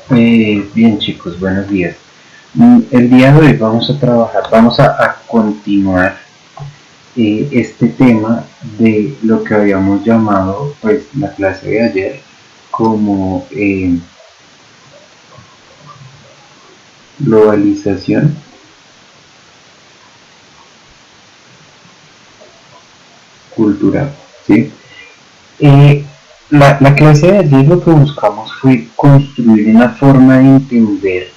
Bien chicos, buenos días. El día de hoy vamos a trabajar, vamos a continuar este tema de lo que habíamos llamado pues la clase de ayer como globalización cultural, ¿sí? Eh, la clase de ayer lo que buscamos fue construir una forma de entender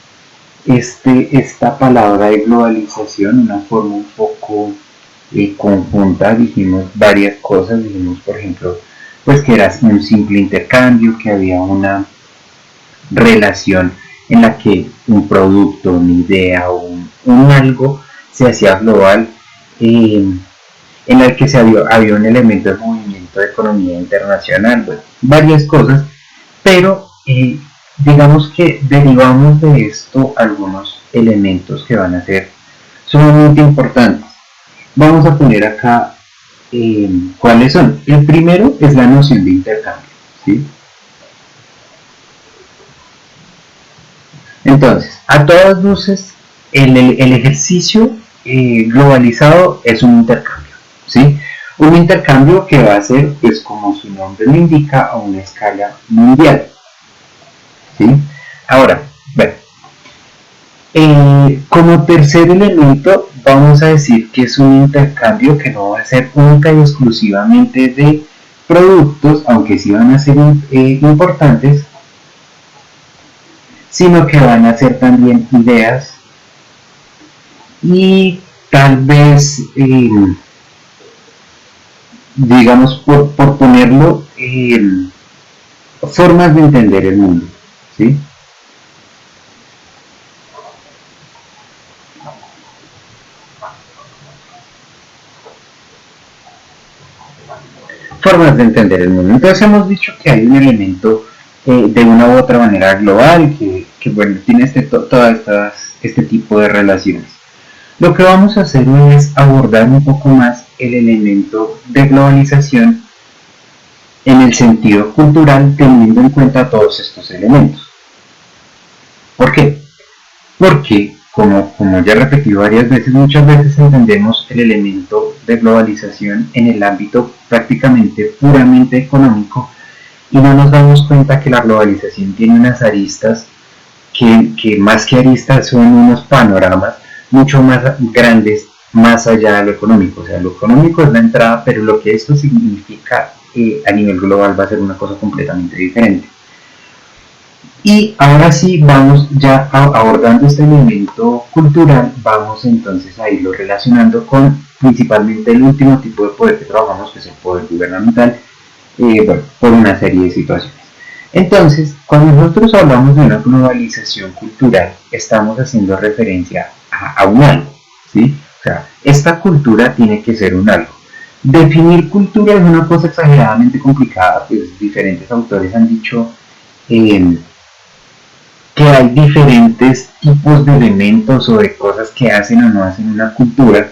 esta palabra de globalización, una forma un poco conjunta. Dijimos varias cosas, dijimos por ejemplo pues que era un simple intercambio, que había una relación en la que un producto, una idea o un algo se hacía global, eh, en el que había un elemento de movimiento de economía internacional, bueno, varias cosas, pero digamos que derivamos de esto algunos elementos que van a ser sumamente importantes. Vamos a poner acá cuáles son. El primero es la noción de intercambio, ¿sí? Entonces, a todas luces, el ejercicio globalizado es un intercambio, ¿sí? Un intercambio que va a ser, pues como su nombre lo indica, a una escala mundial, ¿sí? Ahora, bueno, como tercer elemento, vamos a decir que es un intercambio que no va a ser única y exclusivamente de productos, aunque sí van a ser importantes, sino que van a ser también ideas y tal vez, digamos, por ponerlo, formas de entender el mundo, ¿sí? Formas de entender el mundo. Entonces hemos dicho que hay un elemento de una u otra manera global que bueno, tiene todas este tipo de relaciones. Lo que vamos a hacer hoy es abordar un poco más el elemento de globalización en el sentido cultural, teniendo en cuenta todos estos elementos. ¿Por qué? Porque, como ya he repetido varias veces, muchas veces entendemos el elemento de globalización en el ámbito prácticamente puramente económico y no nos damos cuenta que la globalización tiene unas aristas que más que aristas son unos panoramas mucho más grandes más allá de lo económico. O sea, lo económico es la entrada, pero lo que esto significa a nivel global va a ser una cosa completamente diferente. Y ahora sí vamos ya abordando este elemento cultural, vamos entonces a irlo relacionando con principalmente el último tipo de poder que trabajamos, que es el poder gubernamental, bueno, por una serie de situaciones. Entonces, cuando nosotros hablamos de una globalización cultural, estamos haciendo referencia a un algo, ¿sí? O sea, esta cultura tiene que ser un algo. Definir cultura es una cosa exageradamente complicada, pues diferentes autores han dicho eh, que hay diferentes tipos de elementos o de cosas que hacen o no hacen una cultura,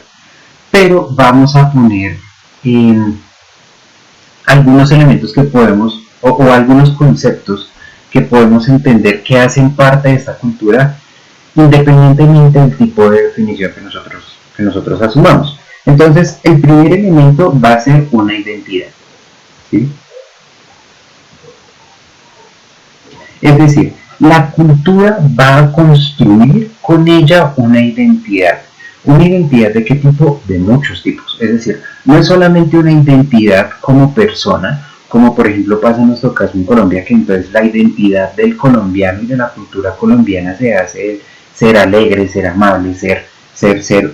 pero vamos a poner eh, algunos elementos que podemos o algunos conceptos que podemos entender que hacen parte de esta cultura independientemente del tipo de definición que nosotros asumamos. Entonces, el primer elemento va a ser una identidad, ¿sí? Es decir, la cultura va a construir con ella una identidad de qué tipo, de muchos tipos. Es decir, no es solamente una identidad como persona, como por ejemplo pasa en nuestro caso en Colombia, que entonces la identidad del colombiano y de la cultura colombiana se hace ser alegre, ser amable, ser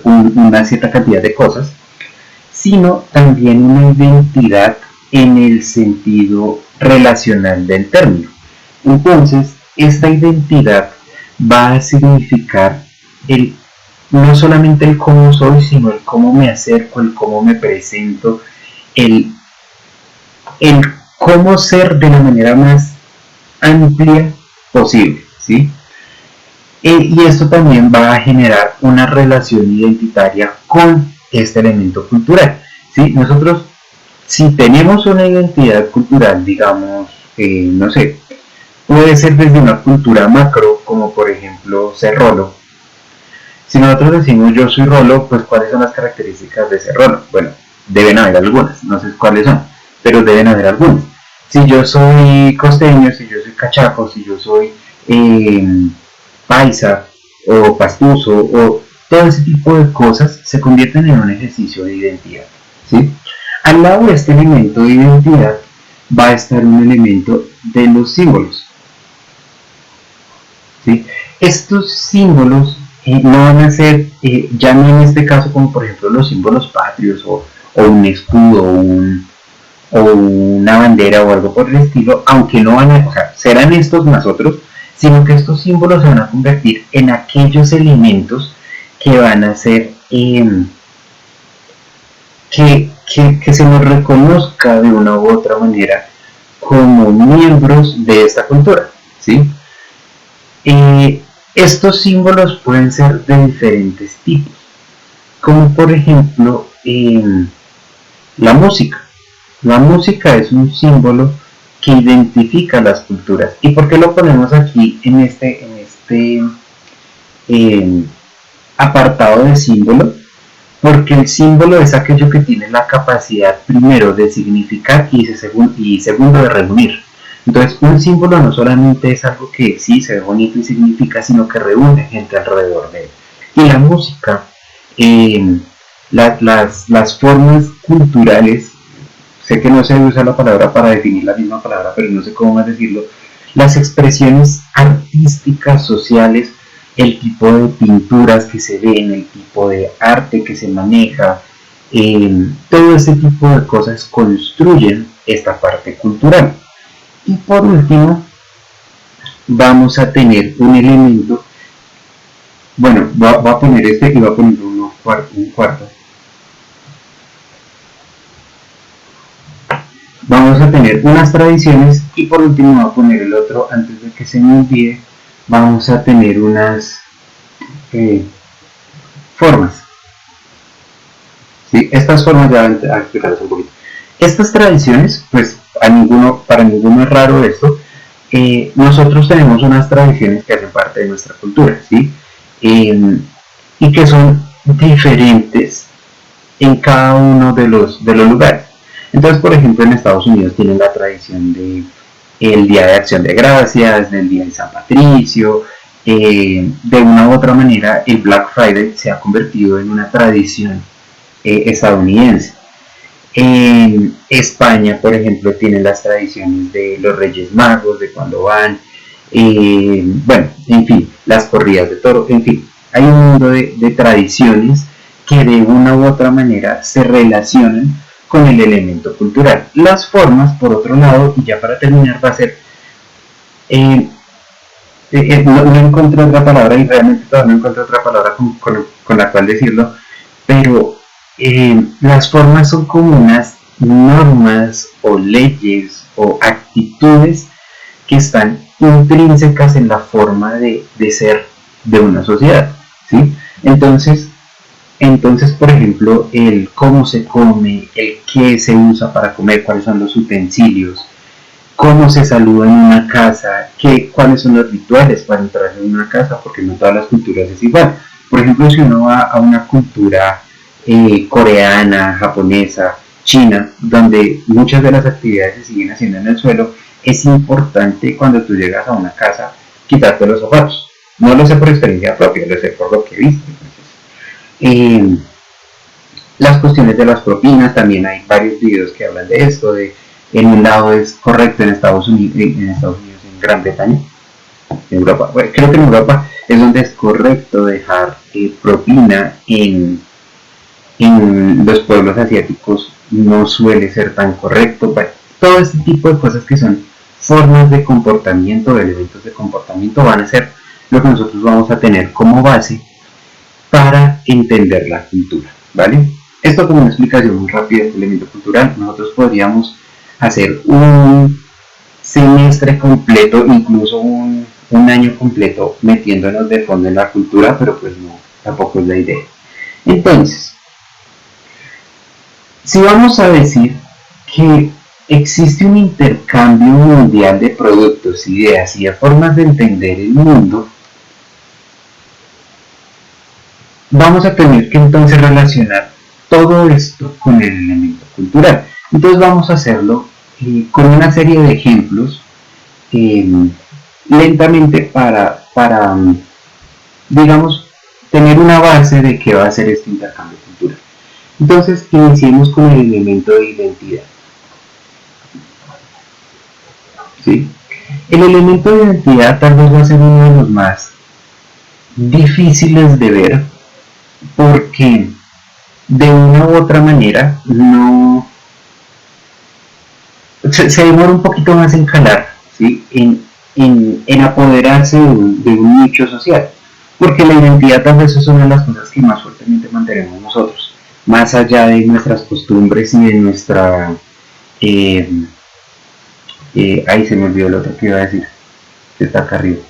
una cierta cantidad de cosas, sino también una identidad en el sentido relacional del término. Entonces, esta identidad va a significar el, no solamente el cómo soy, sino el cómo me acerco, el cómo me presento, el, el cómo ser de la manera más amplia posible, ¿sí? Y esto también va a generar una relación identitaria con este elemento cultural, ¿sí? Nosotros, si tenemos una identidad cultural, digamos, no sé, Puede ser desde una cultura macro, como por ejemplo ser rolo. Si nosotros decimos yo soy rolo, pues ¿cuáles son las características de ser rolo? Bueno, deben haber algunas, no sé cuáles son, pero deben haber algunas. Si yo soy costeño, si yo soy cachaco, si yo soy eh, paisa o pastuso o todo ese tipo de cosas se convierten en un ejercicio de identidad, ¿sí? Al lado de este elemento de identidad va a estar un elemento de los símbolos, ¿sí? Estos símbolos no van a ser, ya no en este caso como por ejemplo los símbolos patrios o un escudo o una bandera o algo por el estilo, aunque no van a, o sea, serán estos más otros, sino que estos símbolos se van a convertir en aquellos elementos que van a hacer que se nos reconozca de una u otra manera como miembros de esta cultura, ¿sí? Estos símbolos pueden ser de diferentes tipos, como por ejemplo la música. La música es un símbolo que identifica las culturas. ¿Y por qué lo ponemos aquí en este apartado de símbolo? Porque el símbolo es aquello que tiene la capacidad primero de significar y segundo de reunir. Entonces un símbolo no solamente es algo que sí se ve bonito y significa, sino que reúne gente alrededor de él. Y la música, las formas culturales, sé que no se usa la palabra para definir la misma palabra, pero no sé cómo más decirlo, las expresiones artísticas, sociales, el tipo de pinturas que se ven, el tipo de arte que se maneja, todo ese tipo de cosas construyen esta parte cultural. Y por último, vamos a tener un elemento, bueno, va a poner este y va a poner un cuarto. Vamos a tener unas tradiciones y por último voy a poner el otro antes de que se me olvide. Vamos a tener unas formas. ¿Sí? Estas formas ya van a explicarles un poquito. Estas tradiciones, pues para ninguno es raro esto. Nosotros tenemos unas tradiciones que hacen parte de nuestra cultura, ¿sí? Y que son diferentes en cada uno de los lugares. Entonces, por ejemplo, en Estados Unidos tienen la tradición de el Día de Acción de Gracias, del Día de San Patricio. De una u otra manera, el Black Friday se ha convertido en una tradición estadounidense. En España, por ejemplo, tienen las tradiciones de los Reyes Magos, de cuando van, bueno, en fin, las corridas de toro, en fin, hay un mundo de tradiciones que de una u otra manera se relacionan con el elemento cultural. Las formas, por otro lado, y ya para terminar, va a ser, no encontré otra palabra y realmente todavía no encontré otra palabra con la cual decirlo, pero las formas son como unas normas o leyes o actitudes que están intrínsecas en la forma de ser de una sociedad, ¿sí? Entonces, por ejemplo, el cómo se come, el qué se usa para comer, cuáles son los utensilios, cómo se saluda en una casa, cuáles son los rituales para entrar en una casa, porque no todas las culturas es igual. Por ejemplo, si uno va a una cultura coreana, japonesa, china, donde muchas de las actividades se siguen haciendo en el suelo, es importante cuando tú llegas a una casa quitarte los zapatos. No lo sé por experiencia propia, lo sé por lo que he visto. Las cuestiones de las propinas, también hay varios videos que hablan de esto, en un lado es correcto en Estados Unidos, en Gran Bretaña, en Europa, bueno, creo que en Europa es donde es correcto dejar propina. En los pueblos asiáticos no suele ser tan correcto. Bueno, todo este tipo de cosas que son formas de comportamiento, elementos de comportamiento, van a ser lo que nosotros vamos a tener como base para entender la cultura, ¿vale? Esto como una explicación muy rápida del elemento cultural. Nosotros podríamos hacer un semestre completo, incluso un año completo metiéndonos de fondo en la cultura, pero pues no, tampoco es la idea. Entonces, si vamos a decir que existe un intercambio mundial de productos, ideas y de formas de entender el mundo, vamos a tener que entonces relacionar todo esto con el elemento cultural. Entonces vamos a hacerlo con una serie de ejemplos eh, lentamente para, digamos, tener una base de qué va a ser este intercambio cultural. Entonces iniciemos con el elemento de identidad. ¿Sí? El elemento de identidad tal vez va a ser uno de los más difíciles de ver porque de una u otra manera no se demora un poquito más en calar, ¿sí? en apoderarse de un nicho social, porque la identidad tal vez es una de las cosas que más fuertemente mantenemos nosotros, más allá de nuestras costumbres y de nuestra eh, ahí se me olvidó lo otro que iba a decir, que está acá arriba,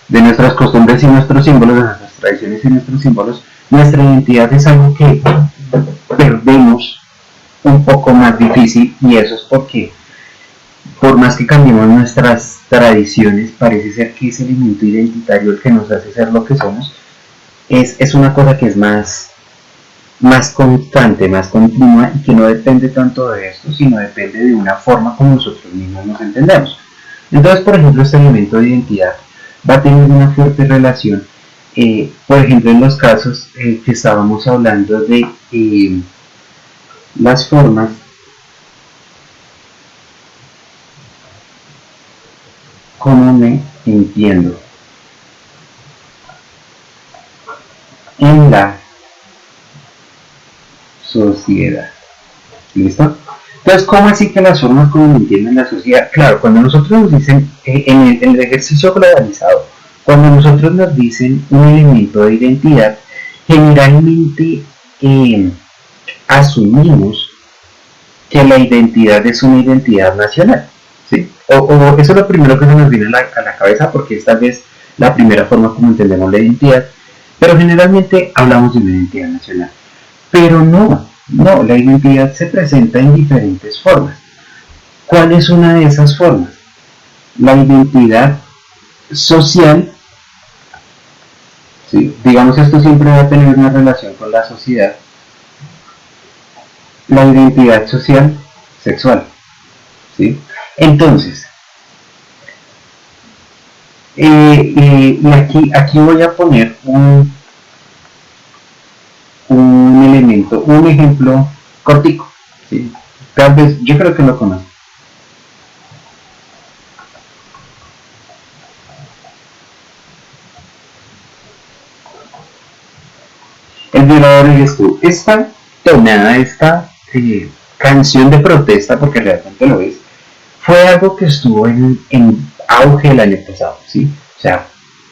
de nuestras costumbres y nuestros símbolos, de nuestras tradiciones y nuestros símbolos. Nuestra identidad es algo que perdemos un poco más difícil, y eso es porque por más que cambiemos nuestras tradiciones, parece ser que ese elemento identitario, el que nos hace ser lo que somos, es una cosa que es más constante, más continua, y que no depende tanto de esto, sino depende de una forma como nosotros mismos nos entendemos. Entonces, por ejemplo, este elemento de identidad va a tener una fuerte relación, por ejemplo, en los casos que estábamos hablando de las formas como me entiendo en la sociedad. ¿Listo? Entonces, ¿cómo así que las formas como me entiendo en la sociedad? Claro, cuando nosotros nos dicen, en el ejercicio globalizado, cuando nosotros nos dicen un elemento de identidad, generalmente asumimos que la identidad es una identidad nacional, ¿sí? O eso es lo primero que se nos viene a la cabeza, porque esta vez la primera forma como entendemos la identidad, pero generalmente hablamos de una identidad nacional. Pero no, la identidad se presenta en diferentes formas. ¿Cuál es una de esas formas? La identidad social, ¿sí? Digamos, esto siempre va a tener una relación con la sociedad. La identidad social sexual, ¿sí? Entonces, y aquí voy a poner un elemento, un ejemplo cortico, ¿sí? Tal vez, yo creo que lo conozco. El violador eres tú. Esta tonada, esta canción de protesta, porque realmente lo es, fue algo que estuvo en auge el año pasado, ¿sí? O sea,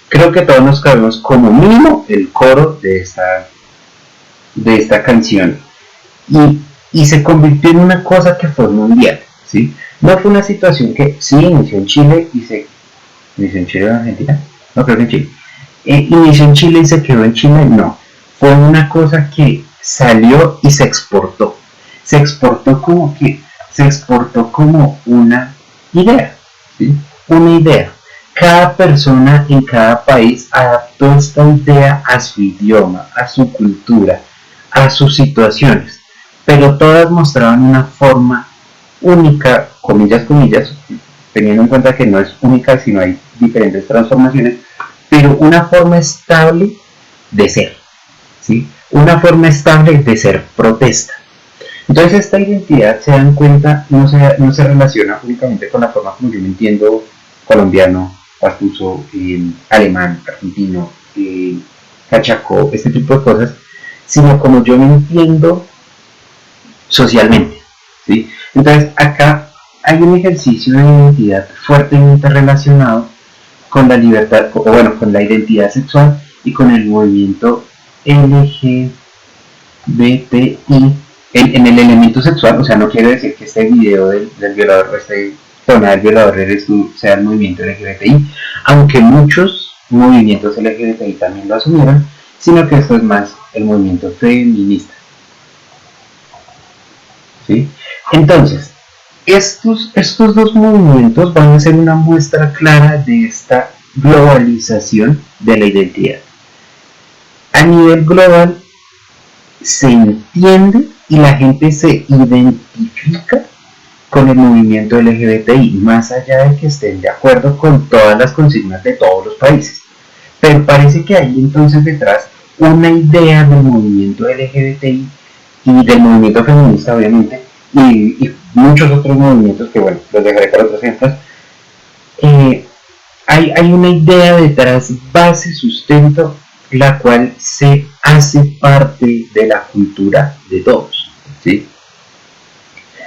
creo que todos nos sabemos como mínimo el coro de esta canción. Y se convirtió en una cosa que fue mundial, ¿sí? No fue una situación que sí inició en Chile y se... ¿Inició en Chile o en Argentina? No, creo que en Chile. Inició en Chile y se quedó en Chile, no. Fue una cosa que salió y se exportó. Se exportó como que... Se exportó como una idea, ¿sí? Una idea. Cada persona en cada país adaptó esta idea a su idioma, a su cultura, a sus situaciones, pero todas mostraban una forma única, comillas, comillas, teniendo en cuenta que no es única, sino hay diferentes transformaciones, pero una forma estable de ser, ¿sí? Una forma estable de ser protesta. Entonces esta identidad, se dan cuenta, no se relaciona únicamente con la forma como yo me entiendo colombiano, pastuso, alemán, argentino, cachaco, este tipo de cosas, sino como yo me entiendo socialmente, ¿sí? Entonces acá hay un ejercicio de identidad fuertemente relacionado con la libertad, o bueno, con la identidad sexual y con el movimiento LGBTI en el elemento sexual. O sea, no quiere decir que este video del violador, este tema del violador eres tú, sea el movimiento LGBTI, aunque muchos movimientos LGBTI también lo asumieron, sino que esto es más el movimiento feminista, ¿sí? Entonces, estos dos movimientos van a ser una muestra clara de esta globalización de la identidad. A nivel global se entiende y la gente se identifica con el movimiento LGBTI, más allá de que estén de acuerdo con todas las consignas de todos los países. Pero parece que hay entonces detrás una idea del movimiento LGBTI y del movimiento feminista, obviamente, y muchos otros movimientos que, bueno, los dejaré para otros ejemplos. Hay una idea detrás, base, sustento, la cual se hace parte de la cultura de todos, ¿sí?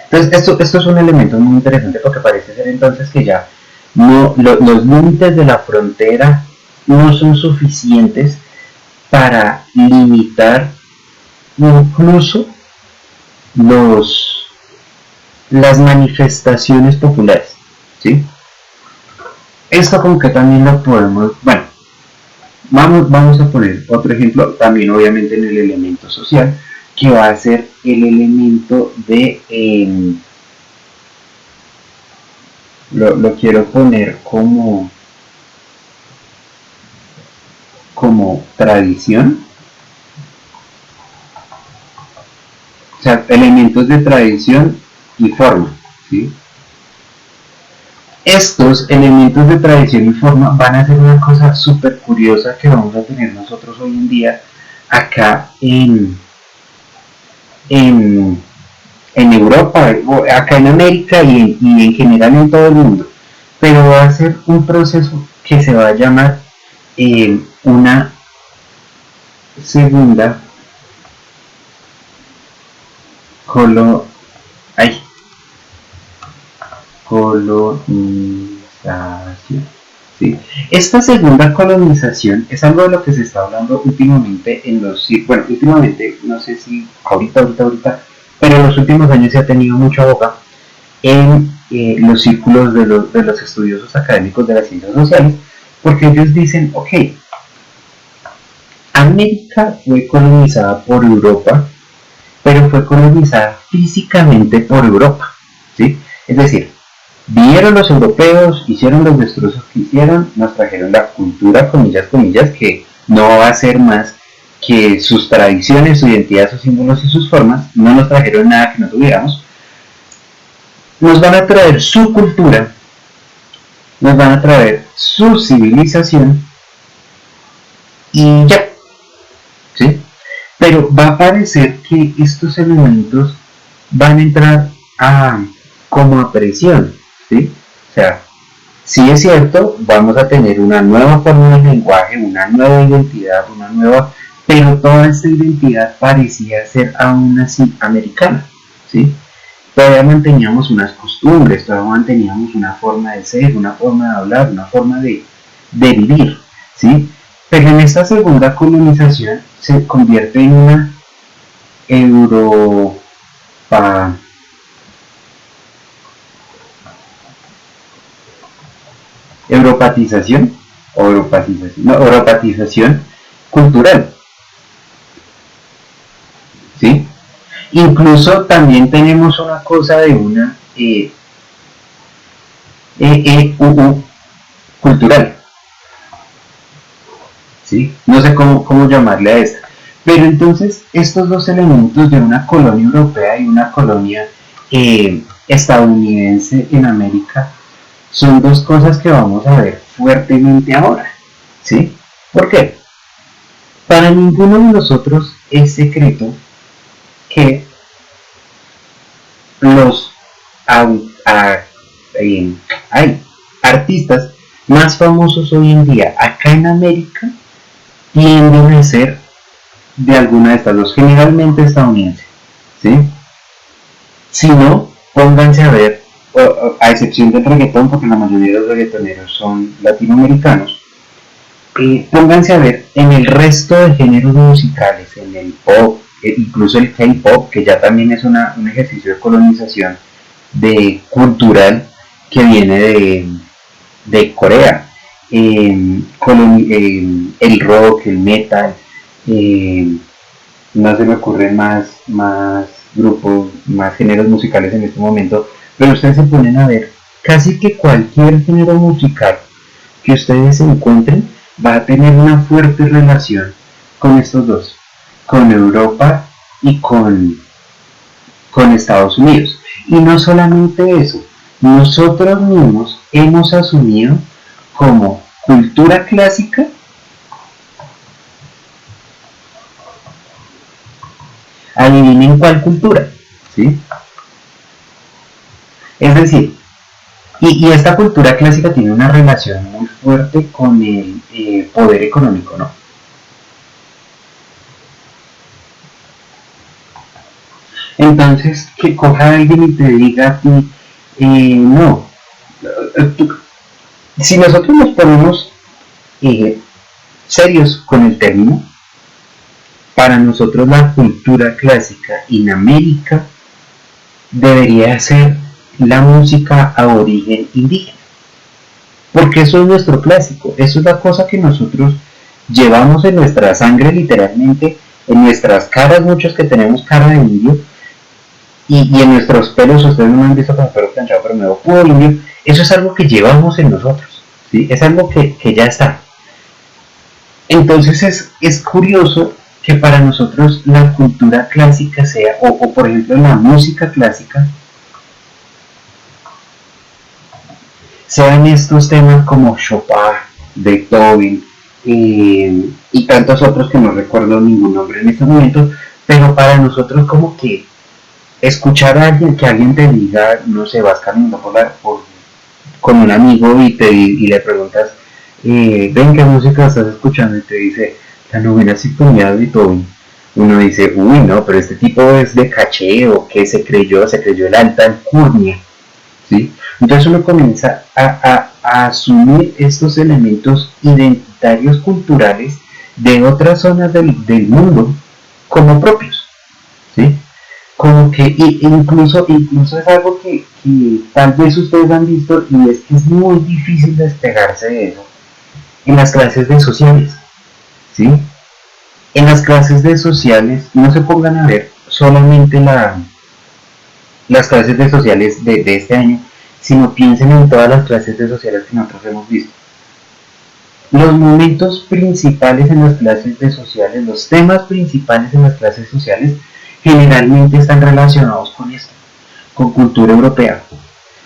Entonces, esto es un elemento muy interesante porque parece ser entonces que ya los límites de la frontera no son suficientes para limitar incluso las manifestaciones populares, ¿sí? Esto como que también lo podemos, bueno, vamos a poner otro ejemplo, también obviamente en el elemento social, que va a ser el elemento de, lo quiero poner como tradición, o sea, elementos de tradición y forma, ¿sí? Estos elementos de tradición y forma van a ser una cosa súper curiosa que vamos a tener nosotros hoy en día acá en Europa, acá en América y en general en todo el mundo. Pero va a ser un proceso que se va a llamar una segunda colonización. ¿Sí? Esta segunda colonización es algo de lo que se está hablando últimamente últimamente, no sé si ahorita, pero en los últimos años se ha tenido mucha boca en los círculos de los estudiosos académicos de las ciencias sociales, porque ellos dicen, ok, América fue colonizada por Europa, pero fue colonizada físicamente por Europa, ¿sí? Es decir, vinieron los europeos, hicieron los destrozos que hicieron, nos trajeron la cultura, comillas, que no va a ser más que sus tradiciones, su identidad, sus símbolos y sus formas, no nos trajeron nada que no tuviéramos, nos van a traer su cultura, nos van a traer su civilización y ya, ¿sí? Pero va a parecer que estos elementos van a entrar como a presión, ¿sí? O sea, sí es cierto, vamos a tener una nueva forma de lenguaje, una nueva identidad, pero toda esta identidad parecía ser aún así americana, ¿sí? Todavía manteníamos unas costumbres, todavía manteníamos una forma de ser, una forma de hablar, una forma de vivir, ¿sí? Pero en esta segunda colonización se convierte en una europatización cultural, ¿sí? Incluso también tenemos una cosa de una cultural, ¿sí? No sé cómo llamarle a esta. Pero entonces estos dos elementos de una colonia europea y una colonia estadounidense en América son dos cosas que vamos a ver fuertemente ahora, ¿sí? ¿Por qué? Para ninguno de nosotros es secreto que los artistas más famosos hoy en día acá en América tienden a ser de alguna de estas dos, generalmente estadounidenses, ¿sí? Si no, pónganse a ver, a excepción del reggaetón, porque la mayoría de los reggaetoneros son latinoamericanos, pónganse a ver en el resto de géneros musicales, en el pop, incluso el K-pop, que ya también es un ejercicio de colonización cultural que viene de Corea, el rock, el metal, no se me ocurren más grupos, más géneros musicales en este momento, Pero ustedes se ponen a ver, casi que cualquier género musical que ustedes encuentren va a tener una fuerte relación con estos dos, con Europa y con Estados Unidos. Y no solamente eso, nosotros mismos hemos asumido como cultura clásica, adivinen cuál cultura, ¿sí? Es decir, y esta cultura clásica tiene una relación muy fuerte con el poder económico, ¿no? Entonces, que coja a alguien y te diga a ti, no, tú, si nosotros nos ponemos eh, serios con el término, para nosotros la cultura clásica en América debería ser la música a origen indígena, porque eso es nuestro clásico, eso es la cosa que nosotros llevamos en nuestra sangre literalmente, en nuestras caras, muchos que tenemos cara de indio, y en nuestros pelos, ustedes no me han visto con el pelo planchado, pero me veo puro indio, eso es algo que llevamos en nosotros, ¿sí? Es algo que ya está. Entonces es curioso que para nosotros la cultura clásica sea, o por ejemplo la música clásica, sean estos temas como Chopin, Beethoven y tantos otros que no recuerdo ningún nombre en este momento, pero para nosotros como que escuchar a alguien, que alguien te diga, no sé, vas caminando con un amigo y le preguntas, ven, ¿qué música estás escuchando? Y te dice, la novena sinfonía de Beethoven. Uno dice, uy, no, pero este tipo es de caché, o que se creyó la alta alcurnia, ¿sí? Entonces uno comienza a asumir estos elementos identitarios culturales de otras zonas del mundo como propios, ¿sí? Como que incluso es algo que tal vez ustedes han visto, y es que es muy difícil despegarse de eso en las clases de sociales, ¿sí? En las clases de sociales no se pongan a ver solamente las clases de sociales de este año, sino piensen en todas las clases de sociales que nosotros hemos visto. Los momentos principales en las clases de sociales, los temas principales en las clases sociales, generalmente están relacionados con esto, con cultura europea,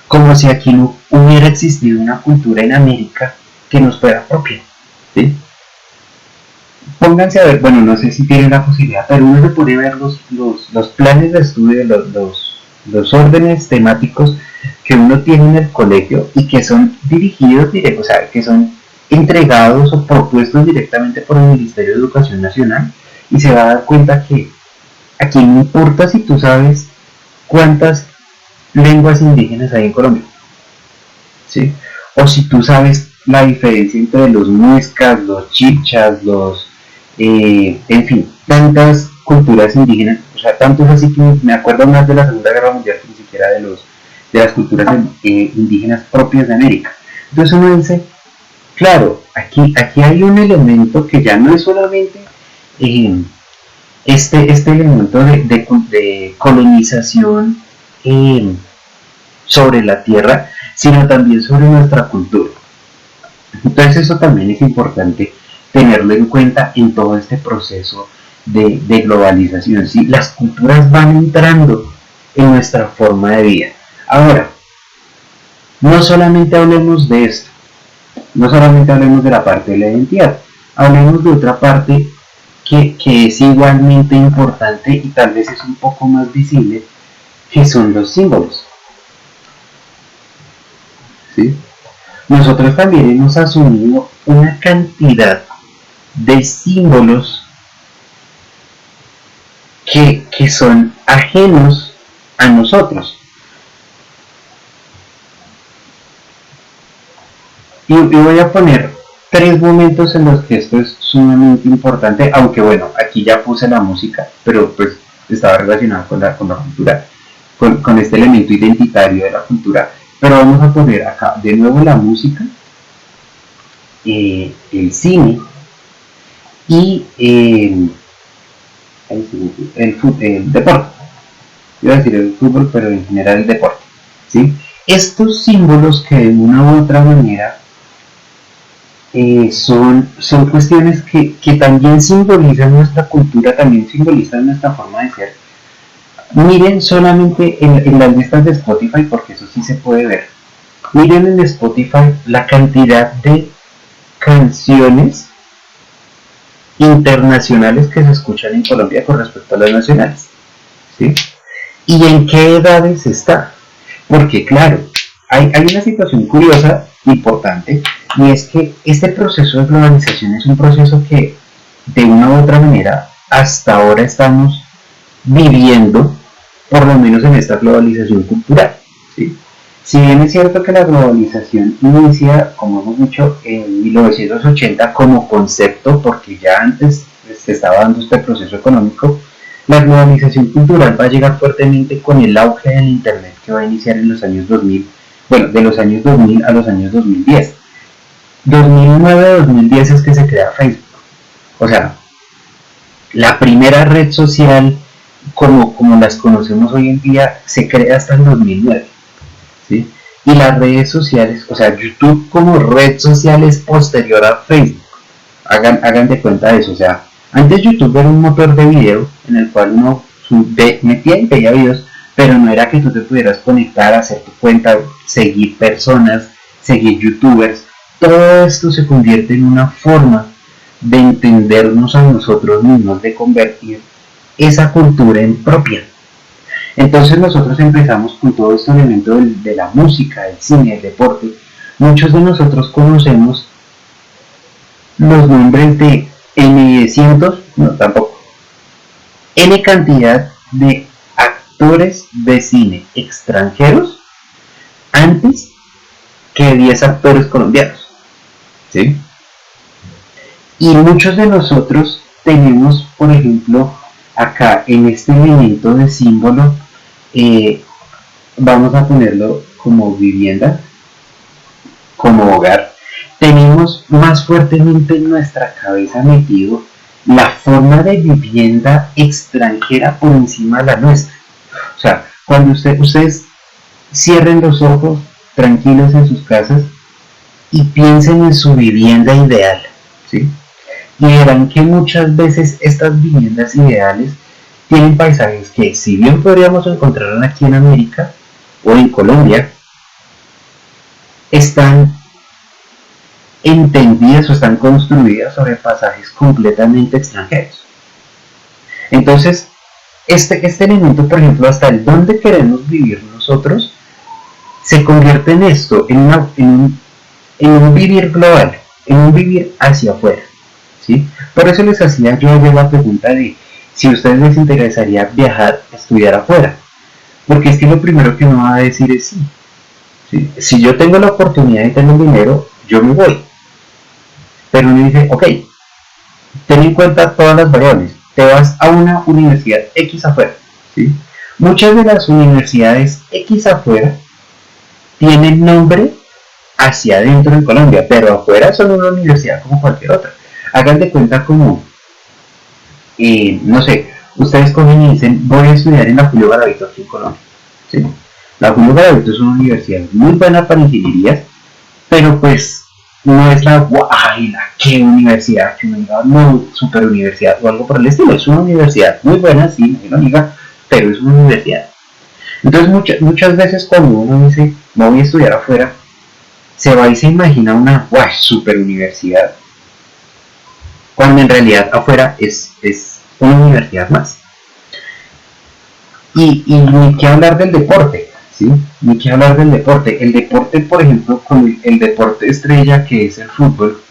como si aquí no hubiera existido una cultura en América que nos fuera propia, ¿sí? Pónganse a ver, bueno, no sé si tienen la posibilidad, pero uno se puede ver los planes de estudio, los órdenes temáticos que uno tiene en el colegio y que son dirigidos, o sea, que son entregados o propuestos directamente por el Ministerio de Educación Nacional, y se va a dar cuenta que aquí no importa si tú sabes cuántas lenguas indígenas hay en Colombia, ¿sí? O si tú sabes la diferencia entre los muiscas, los chipchas, en fin, tantas culturas indígenas, o sea, tanto es así que me acuerdo más de la Segunda Guerra Mundial que ni siquiera de las culturas indígenas propias de América. Entonces uno dice, claro, aquí hay un elemento que ya no es solamente este elemento de colonización sobre la tierra, sino también sobre nuestra cultura. Entonces eso también es importante tenerlo en cuenta en todo este proceso de globalización, ¿sí? Las culturas van entrando en nuestra forma de vida. Ahora, no solamente hablemos de esto, no solamente hablemos de la parte de la identidad, hablemos de otra parte que es igualmente importante y tal vez es un poco más visible, que son los símbolos, ¿sí? Nosotros también hemos asumido una cantidad de símbolos que son ajenos a nosotros. Y voy a poner 3 momentos en los que esto es sumamente importante, aunque bueno, aquí ya puse la música, pero pues estaba relacionado con la cultura, con este elemento identitario de la cultura. Pero vamos a poner acá de nuevo la música, el cine y el deporte. Iba a decir el fútbol, pero en general el deporte. ¿sí? Estos símbolos que de una u otra manera son cuestiones que también simbolizan nuestra cultura, también simbolizan nuestra forma de ser. Miren solamente en las listas de Spotify, porque eso sí se puede ver. Miren en Spotify la cantidad de canciones internacionales que se escuchan en Colombia con respecto a las nacionales, ¿sí? ¿Y en qué edades está? Porque claro, hay una situación curiosa, importante, y es que este proceso de globalización es un proceso que de una u otra manera hasta ahora estamos viviendo, por lo menos en esta globalización cultural, ¿sí? Si bien es cierto que la globalización inicia, como hemos dicho, en 1980 como concepto, porque ya antes se estaba dando este proceso económico, la globalización cultural va a llegar fuertemente con el auge del Internet que va a iniciar en los años 2000, bueno, de los años 2000 a los años 2010. 2009-2010 es que se crea Facebook. O sea, la primera red social como las conocemos hoy en día se crea hasta el 2009. ¿Sí? Y las redes sociales, o sea, YouTube como red social es posterior a Facebook. Hagan de cuenta de eso. O sea, antes YouTube era un motor de video en el cual uno metía y veía videos, pero no era que tú te pudieras conectar, hacer tu cuenta, seguir personas, seguir youtubers. Todo esto se convierte en una forma de entendernos a nosotros mismos, de convertir esa cultura en propia. Entonces nosotros empezamos con todo este elemento de la música, del cine, del deporte. Muchos de nosotros conocemos los nombres de N cientos, no tampoco, N cantidad de actores de cine extranjeros antes que 10 actores colombianos, ¿sí? Y muchos de nosotros tenemos, por ejemplo, acá en este elemento de símbolo, vamos a ponerlo como vivienda, como hogar, tenemos más fuertemente en nuestra cabeza metido la forma de vivienda extranjera por encima de la nuestra. O sea, cuando ustedes cierren los ojos tranquilos en sus casas y piensen en su vivienda ideal, ¿sí? Y verán que muchas veces estas viviendas ideales tienen paisajes que, si bien podríamos encontrar aquí en América o en Colombia, están entendidas o están construidas sobre pasajes completamente extranjeros. Entonces, este elemento, por ejemplo, hasta el dónde queremos vivir nosotros, se convierte en esto, en un vivir global, en un vivir hacia afuera, ¿sí? Por eso les hacía yo ayer la pregunta de si a ustedes les interesaría viajar, estudiar afuera, porque es que lo primero que uno va a decir es sí, ¿sí? Si yo tengo la oportunidad y tengo el dinero, yo me voy. Pero uno dice, ok, ten en cuenta todas las variables, te vas a una universidad X afuera, ¿sí? Muchas de las universidades X afuera tienen nombre hacia adentro en Colombia, pero afuera son una universidad como cualquier otra. Hagan de cuenta como, no sé, ustedes cogen y dicen, voy a estudiar en la Julio Garavito aquí en Colombia, ¿sí? La Julio Garavito es una universidad muy buena para ingenierías, pero pues no es la guay, la que universidad, que uno diga, no, super universidad o algo por el estilo. Es una universidad muy buena, sí, no diga, pero es una universidad. Entonces muchas veces cuando uno dice, no voy a estudiar afuera, se va y se imagina una guay, super universidad, cuando en realidad afuera es una universidad más. Y ni que hablar del deporte, ¿sí? Ni que hablar del deporte. El deporte, por ejemplo, con el deporte estrella que es el fútbol.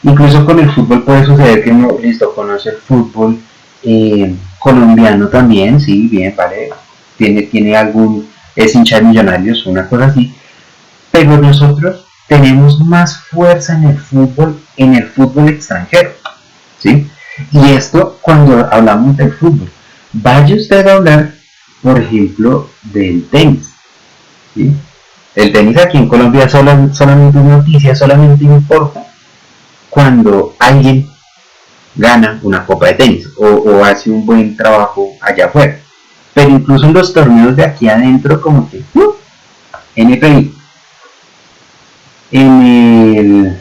Incluso con el fútbol puede suceder que uno, listo, conoce el fútbol colombiano también, sí, bien, vale, tiene algún, es hincha de Millonarios, una cosa así, pero nosotros tenemos más fuerza en el fútbol extranjero, ¿sí? Y esto cuando hablamos del fútbol. Vaya usted a hablar, por ejemplo, del tenis, ¿sí? El tenis aquí en Colombia solamente es noticia, solamente importa cuando alguien gana una copa de tenis o hace un buen trabajo allá afuera. pero incluso en los torneos de aquí adentro, como que NFL, en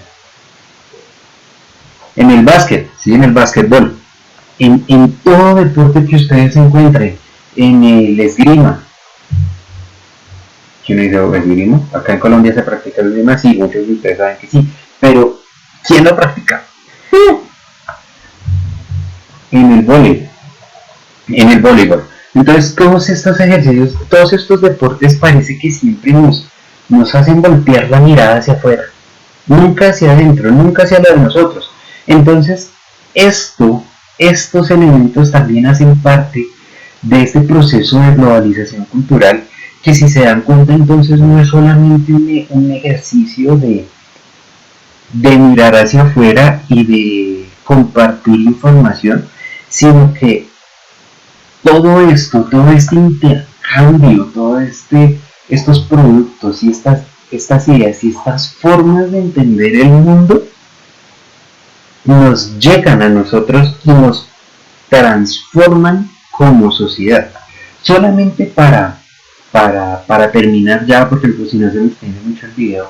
el básquet, ¿sí? En el básquetbol, en todo deporte que ustedes encuentren, en el esgrima, que uno dice, esgrima, acá en Colombia se practica el esgrima, sí, muchos de ustedes saben que sí, pero ¿quién lo practica? En el voleibol. Entonces todos estos ejercicios, todos estos deportes parece que siempre nos hacen voltear la mirada hacia afuera, nunca hacia adentro, nunca hacia lo de nosotros. Entonces estos elementos también hacen parte de este proceso de globalización cultural, que si se dan cuenta entonces no es solamente un ejercicio de mirar hacia afuera y de compartir información, sino que todo esto, todo este intercambio, estos productos y estas ideas y estas formas de entender el mundo nos llegan a nosotros y nos transforman como sociedad. Solamente para terminar ya, porque pues, si no se me extiende mucho el video,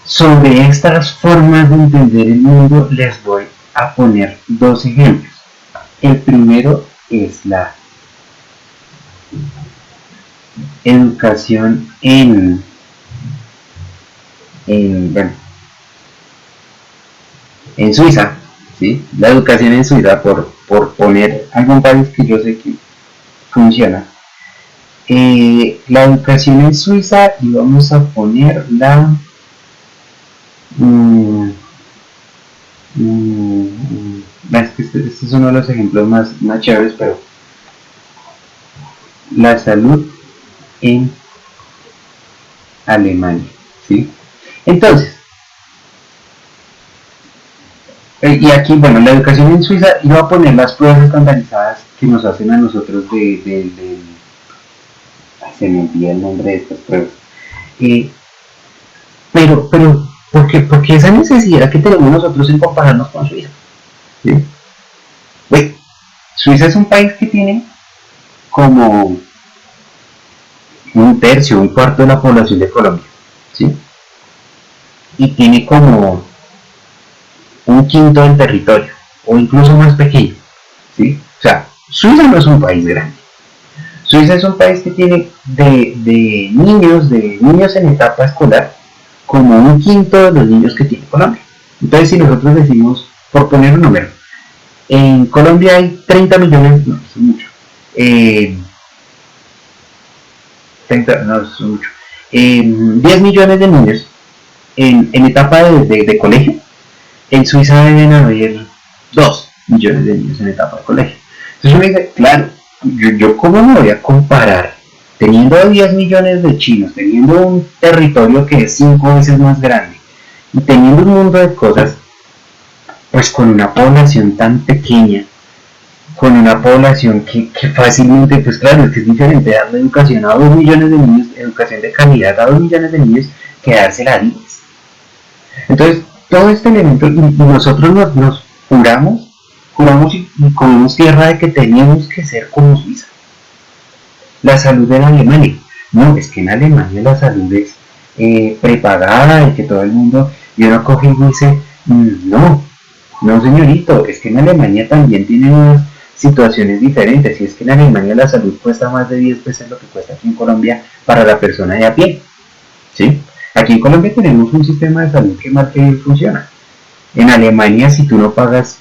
sobre estas formas de entender el mundo les voy a poner dos ejemplos. El primero es la educación en Suiza, ¿sí? La educación en Suiza, por poner algún país que yo sé que funciona. La educación en Suiza, y vamos a poner la es que este es uno de los ejemplos más chéveres, pero la salud en Alemania, ¿sí? Entonces, y aquí, bueno, la educación en Suiza, iba a poner las pruebas estandarizadas que nos hacen a nosotros se me olvida el nombre de estas pruebas. Pero, porque esa necesidad que tenemos nosotros en compararnos con Suiza, ¿sí? Bueno, Suiza es un país que tiene como un tercio, un cuarto de la población de Colombia, ¿sí? Y tiene como un quinto del territorio, o incluso más pequeño, ¿sí? O sea, Suiza no es un país grande. Suiza es un país que tiene de niños en etapa escolar, como un quinto de los niños que tiene Colombia. Entonces, si nosotros decimos, por poner un número, en Colombia hay 30 millones, no, es mucho, 30, no, es mucho, 10 millones de niños en etapa de colegio. En Suiza deben haber 2 millones de niños en etapa de colegio. Entonces uno dice, claro, yo cómo me voy a comparar teniendo 10 millones de chinos, teniendo un territorio que es 5 veces más grande y teniendo un mundo de cosas, pues con una población tan pequeña, con una población que fácilmente, pues claro, es que es diferente darle educación a 2 millones de niños, educación de calidad a 2 millones de niños, que dársela a 10. Entonces, todo este elemento, y nosotros nos juramos y comemos tierra de que teníamos que ser como Suiza. La salud en Alemania, no, es que en Alemania la salud es prepagada y que todo el mundo, y uno coge y dice, no señorito, es que en Alemania también tienen unas situaciones diferentes, y es que en Alemania la salud cuesta más de 10 veces lo que cuesta aquí en Colombia para la persona de a pie, ¿sí? Aquí en Colombia tenemos un sistema de salud que mal que bien funciona. En Alemania, si tú no pagas,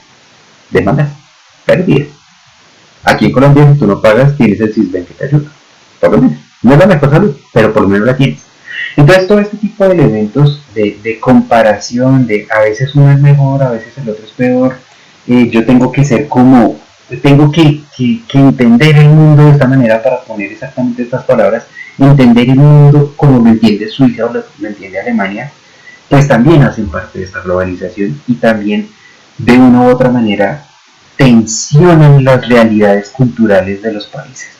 demandas, pérdida. Aquí en Colombia, si tú no pagas, tienes el Sisbén que te ayuda. Por lo menos. No es la mejor salud, pero por lo menos la tienes. Entonces, todo este tipo de elementos de comparación, de a veces uno es mejor, a veces el otro es peor, yo tengo que ser como, tengo que entender el mundo de esta manera para poner exactamente estas palabras, entender el mundo como lo entiende Suiza o lo entiende Alemania, pues también hacen parte de esta globalización y también de una u otra manera tensionan las realidades culturales de los países,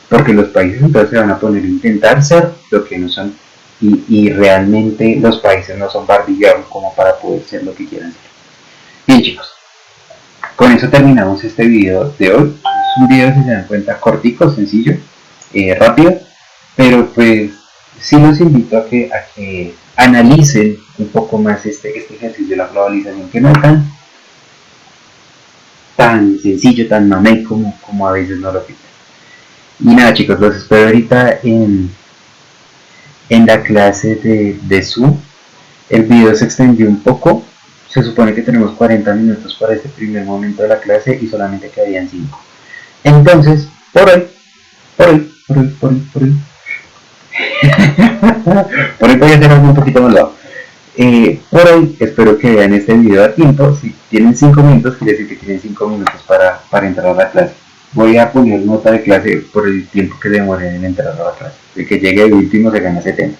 porque los países entonces se van a poner a intentar ser lo que no son y realmente los países no son Barbie Girl como para poder ser lo que quieran ser. Bien chicos, con eso terminamos este video de hoy. un video, si se dan cuenta, cortico, sencillo, rápido, pero pues sí los invito a que analicen un poco más este ejercicio de la globalización, que no es tan sencillo, tan mamey como a veces no lo pintan. Y nada, chicos, los espero ahorita en la clase de Zoom. El video se extendió un poco. Se supone que tenemos 40 minutos para este primer momento de la clase y solamente quedarían 5. Entonces, por hoy, por hoy voy a hacer algo un poquito más largo. Por hoy espero que vean este video a tiempo. Si tienen 5 minutos, quiere decir que tienen 5 minutos para entrar a la clase. Voy a poner nota de clase por el tiempo que demoren en entrar a la clase. El que llegue de último se gana 70.